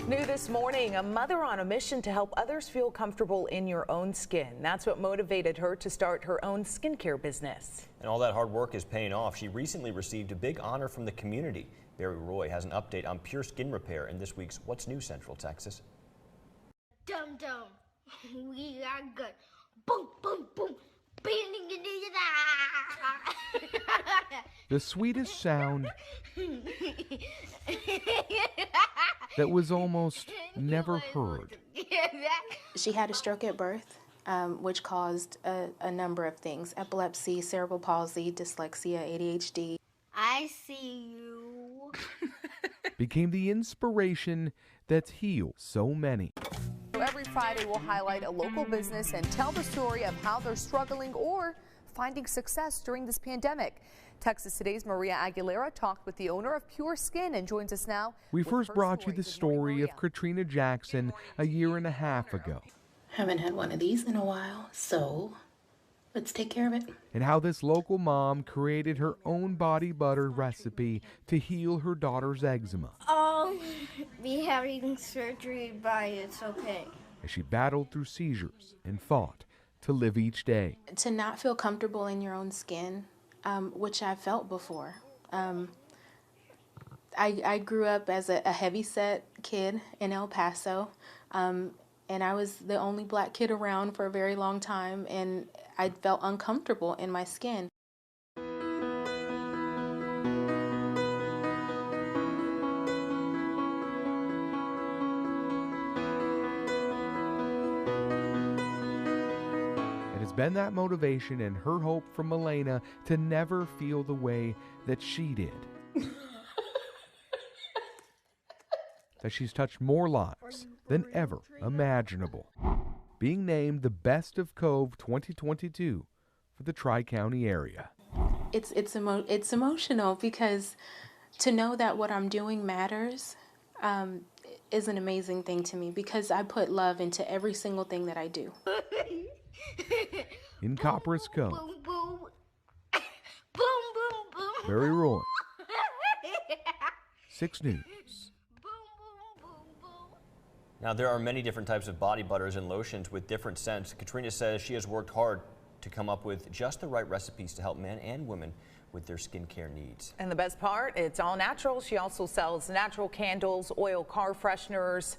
New this morning, a mother on a mission to help others feel comfortable in your own skin. That's what motivated her to start her own skincare business. And all that hard work is paying off. She recently received a big honor from the community. Bary Roy has an update on pure skin repair in this week's What's New Central Texas. Dum dum, we are good. Boom, boom, boom. The sweetest sound that was almost never heard. She had a stroke at birth, which caused a number of things: epilepsy, cerebral palsy, dyslexia, ADHD. I see you. Became the inspiration that's healed so many. Every Friday, we'll highlight a local business and tell the story of how they're struggling or finding success during this pandemic. Texas Today's Maria Aguilera talked with the owner of Pure Skin and joins us now. We first brought you the story of Catrina Jackson a year and a half ago. Haven't had one of these in a while, so let's take care of it. And how this local mom created her own body butter recipe to heal her daughter's eczema. Be having surgery, but it's okay. As she battled through seizures and fought to live each day. To not feel comfortable in your own skin, which I felt before. I grew up as a heavyset kid in El Paso, and I was the only black kid around for a very long time, and I felt uncomfortable in my skin. It's been that motivation and her hope from Elena to never feel the way that she did. That she's touched more lives than ever imaginable. Being named the Best of Cove 2022 for the Tri-County area. It's emotional because to know that what I'm doing matters is an amazing thing to me, because I put love into every single thing that I do. In Copperas Cove, Boom, boom. Boom, boom, boom. Bary Roy, 6 News. Now, there are many different types of body butters and lotions with different scents. Catrina says she has worked hard to come up with just the right recipes to help men and women with their skincare needs. And the best part, it's all natural. She also sells natural candles, oil car fresheners,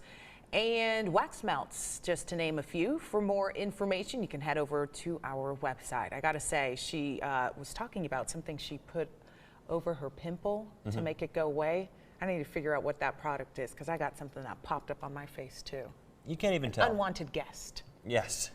and wax melts, just to name a few. For more information, you can head over to our website. I gotta say, she was talking about something she put over her pimple to make it go away. I need to figure out what that product is, because I got something that popped up on my face too. You can't even tell. Unwanted guest. Yes.